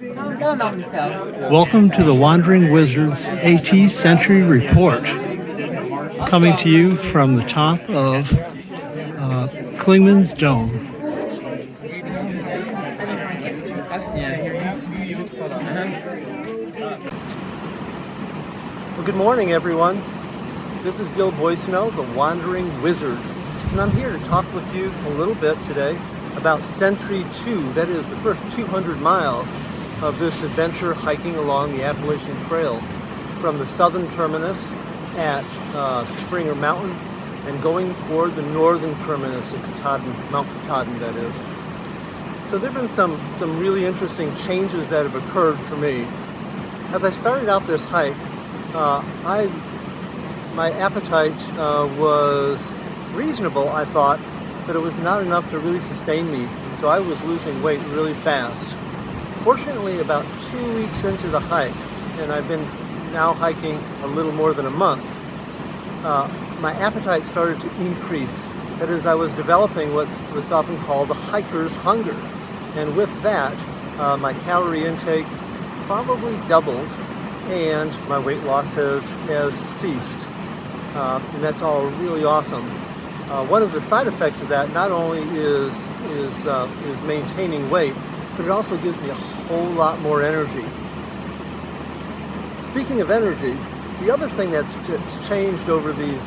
Welcome to the Wandering Wizards AT Century Report, coming to you from the top of Klingman's Dome. Well, good morning, everyone. This is Gil Boissonneau, the Wandering Wizard, and I'm here to talk with you a little bit today about Century 2, that is the first 200 miles of this adventure hiking along the Appalachian Trail from the southern terminus at Springer Mountain and going toward the northern terminus of Katahdin, Mount Katahdin, that is. So there have been some really interesting changes that have occurred for me. As I started out this hike, my appetite was reasonable, I thought, but it was not enough to really sustain me. So I was losing weight really fast. Fortunately, about 2 weeks into the hike, and I've been now hiking a little more than a month, my appetite started to increase. That is, I was developing what's often called the hiker's hunger. And with that, my calorie intake probably doubled, and my weight loss has ceased. And that's all really awesome. One of the side effects of that not only is maintaining weight, but it also gives me a whole lot more energy. Speaking of energy, the other thing that's changed over these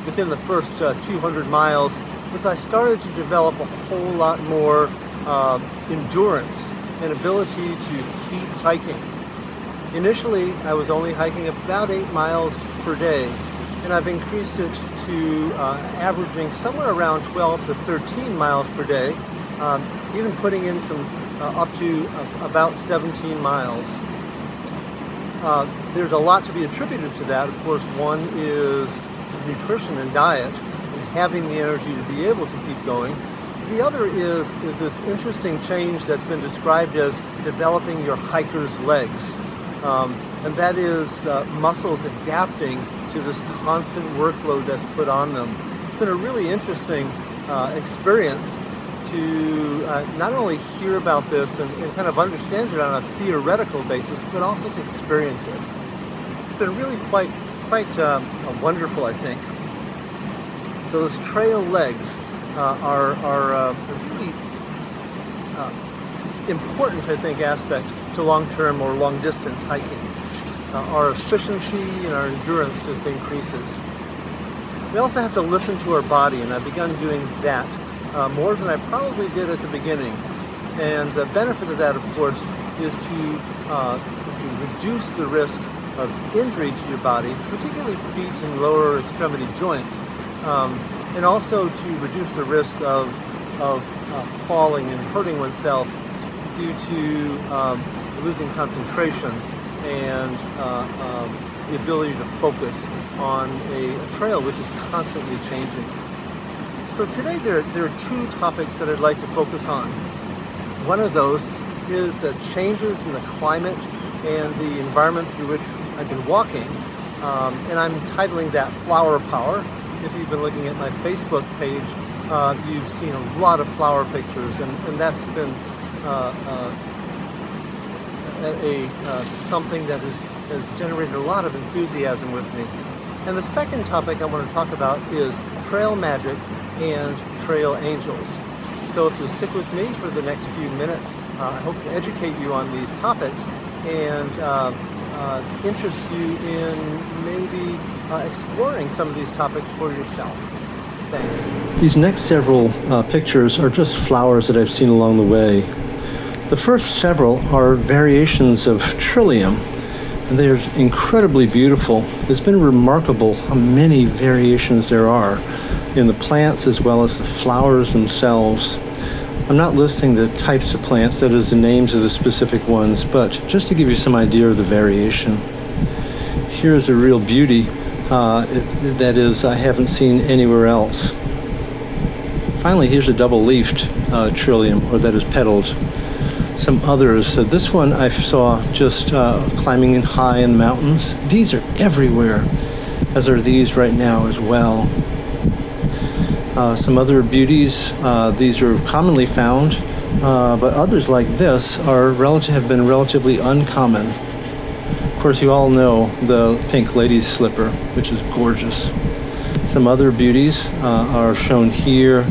within the first 200 miles was I started to develop a whole lot more endurance and ability to keep hiking. Initially, I was only hiking about 8 miles per day, and I've increased it to averaging somewhere around 12 to 13 miles per day, even putting in some up to about 17 miles. There's a lot to be attributed to that. Of course, one is nutrition and diet, and having the energy to be able to keep going. The other is this interesting change that's been described as developing your hiker's legs. And that is muscles adapting to this constant workload that's put on them. It's been a really interesting experience to not only hear about this and kind of understand it on a theoretical basis, but also to experience it. It's been really quite wonderful, I think. So those trail legs are a really important, I think, aspect to long-term or long-distance hiking. Our efficiency and our endurance just increases. We also have to listen to our body, and I've begun doing that more than I probably did at the beginning. And the benefit of that, of course, is to reduce the risk of injury to your body, particularly feet and lower extremity joints, and also to reduce the risk of falling and hurting oneself due to losing concentration and the ability to focus on a trail which is constantly changing. So today there are two topics that I'd like to focus on. One of those is the changes in the climate and the environment through which I've been walking, and I'm titling that Flower Power. If you've been looking at my Facebook page, you've seen a lot of flower pictures, and that's been something that has generated a lot of enthusiasm with me. And the second topic I want to talk about is trail magic and trail angels. So if you'll stick with me for the next few minutes, I hope to educate you on these topics and interest you in maybe exploring some of these topics for yourself. Thanks. These next several pictures are just flowers that I've seen along the way. The first several are variations of Trillium, and they're incredibly beautiful. It's been remarkable how many variations there are in the plants as well as the flowers themselves. I'm not listing the types of plants, that is the names of the specific ones, but just to give you some idea of the variation. Here's a real beauty that is I haven't seen anywhere else. Finally, here's a double-leafed Trillium, or that is petaled. Some others. This one I saw just climbing in high in the mountains. These are everywhere, as are these right now as well. Some other beauties. These are commonly found but others like this have been relatively uncommon. Of course, you all know the pink lady's slipper, which is gorgeous. Some other beauties are shown here,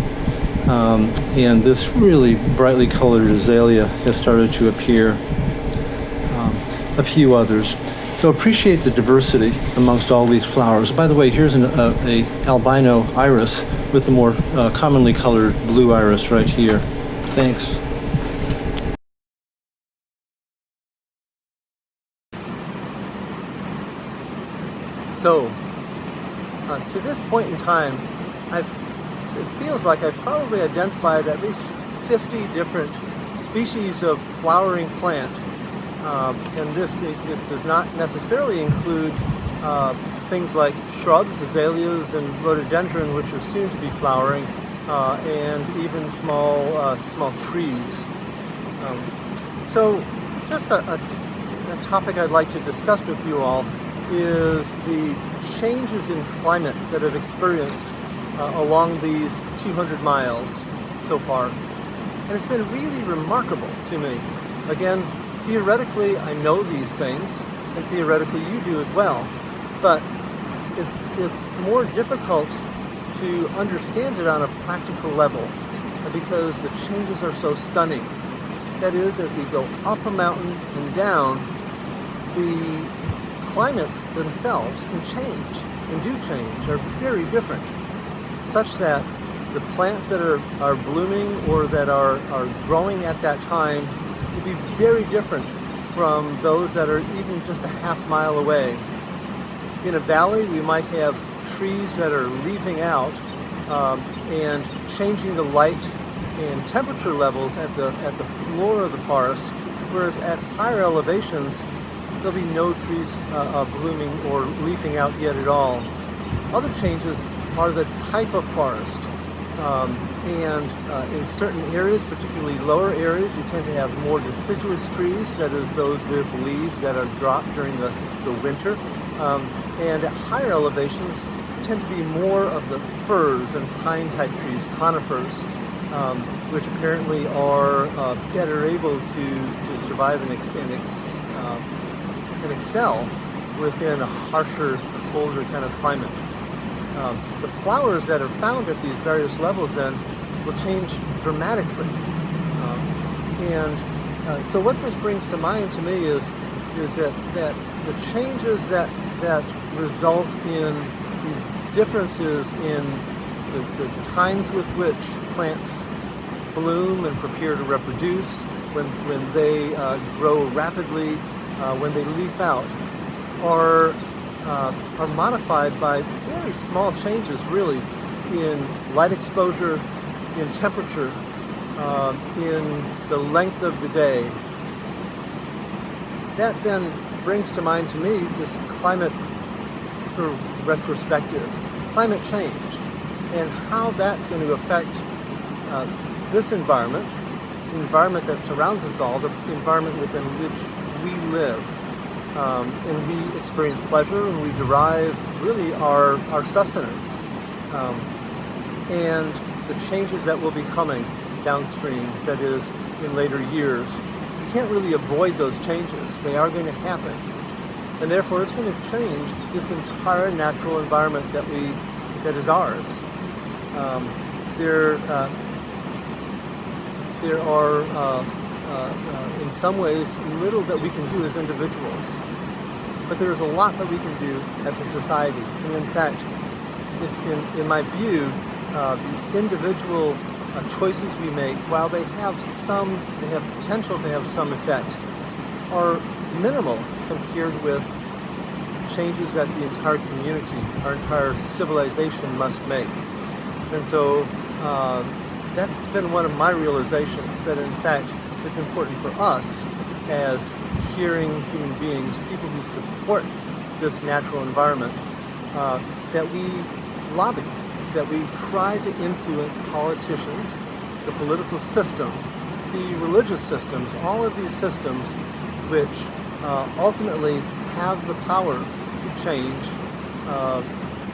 and this really brightly colored azalea has started to appear. A few others. So appreciate the diversity amongst all these flowers. By the way, here's a albino iris with the more commonly colored blue iris right here. Thanks. So, to this point in time, it feels like I've probably identified at least 50 different species of flowering plant. And this does not necessarily include things like shrubs, azaleas, and rhododendron, which are soon to be flowering, and even small trees. So, just a topic I'd like to discuss with you all is the changes in climate that I've experienced along these 200 miles so far. And it's been really remarkable to me. Again, theoretically, I know these things, and theoretically you do as well. But it's more difficult to understand it on a practical level because the changes are so stunning. That is, as we go up a mountain and down, the climates themselves can change, and do change, are very different, such that the plants that are blooming or that are growing at that time will be very different from those that are even just a half mile away. In a valley, we might have trees that are leafing out and changing the light and temperature levels at the floor of the forest, whereas at higher elevations, there'll be no trees blooming or leafing out yet at all. Other changes are the type of forest. And in certain areas, particularly lower areas, we tend to have more deciduous trees, that is those with leaves that are dropped during the winter. And at higher elevations, tend to be more of the firs and pine type trees, conifers, which apparently are better able to survive and excel within a harsher, colder kind of climate. The flowers that are found at these various levels then will change dramatically. So what this brings to mind to me is that the changes that result in these differences in the times with which plants bloom and prepare to reproduce, when they grow rapidly, when they leaf out, are modified by very small changes, really, in light exposure, in temperature, in the length of the day. That then brings to mind to me this climate sort of retrospective, climate change, and how that's going to affect this environment, the environment that surrounds us all, the environment within which we live. And we experience pleasure, and we derive really our sustenance. And the changes that will be coming downstream, that is, in later years, you can't really avoid those changes. They are going to happen. And therefore, it's going to change this entire natural environment that is ours. There are, in some ways, little that we can do as individuals. But there's a lot that we can do as a society. And in fact, in my view, the individual choices we make, while they have potential to have some effect, are minimal compared with changes that the entire community, our entire civilization must make. And so that's been one of my realizations, that in fact it's important for us as caring human beings, people who support this natural environment, that we lobby, that we try to influence politicians, the political system, the religious systems, all of these systems which ultimately have the power to change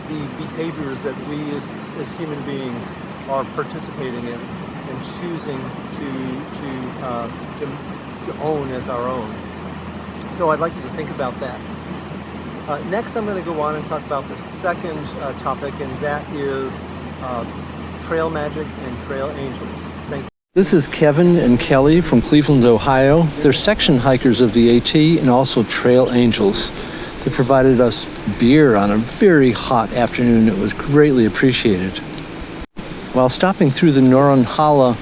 the behaviors that we as human beings are participating in and choosing to own as our own. So I'd like you to think about that. Next, I'm going to go on and talk about the second topic, and that is trail magic and trail angels. Thank you. This is Kevin and Kelly from Cleveland, Ohio. They're section hikers of the AT and also trail angels. They provided us beer on a very hot afternoon. It was greatly appreciated. While stopping through the Noronhala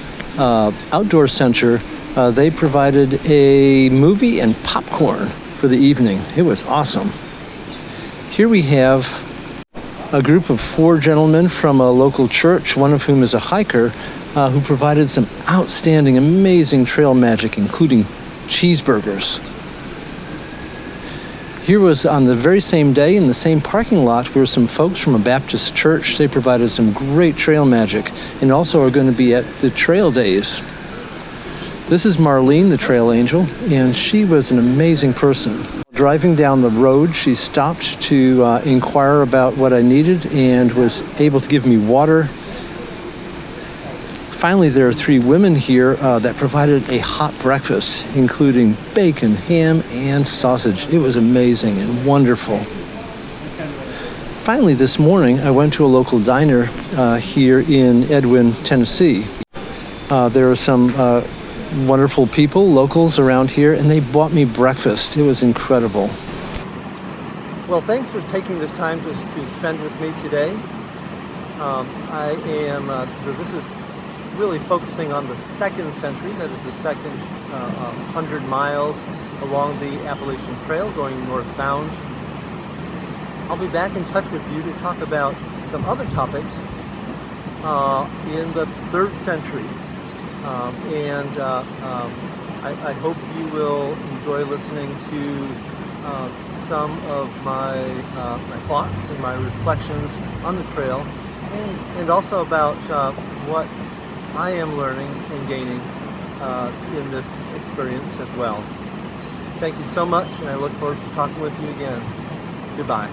Outdoor Center, they provided a movie and popcorn for the evening. It was awesome. Here we have a group of 4 gentlemen from a local church, one of whom is a hiker, who provided some outstanding, amazing trail magic, including cheeseburgers. Here was on the very same day in the same parking lot were some folks from a Baptist church. They provided some great trail magic and also are going to be at the trail days. This is Marlene, the trail angel, and she was an amazing person. Driving down the road, she stopped to inquire about what I needed and was able to give me water. Finally, there are 3 women here that provided a hot breakfast, including bacon, ham, and sausage. It was amazing and wonderful. Finally, this morning, I went to a local diner here in Edwin, Tennessee. There are some wonderful people, locals around here, and they bought me breakfast. It was incredible. Well, thanks for taking this time to spend with me today. This is really focusing on the second century, that is the second 100 miles along the Appalachian Trail going northbound. I'll be back in touch with you to talk about some other topics in the 3rd century. I hope you will enjoy listening to some of my thoughts and my reflections on the trail, and also about what I am learning and gaining in this experience as well. Thank you so much, and I look forward to talking with you again. Goodbye.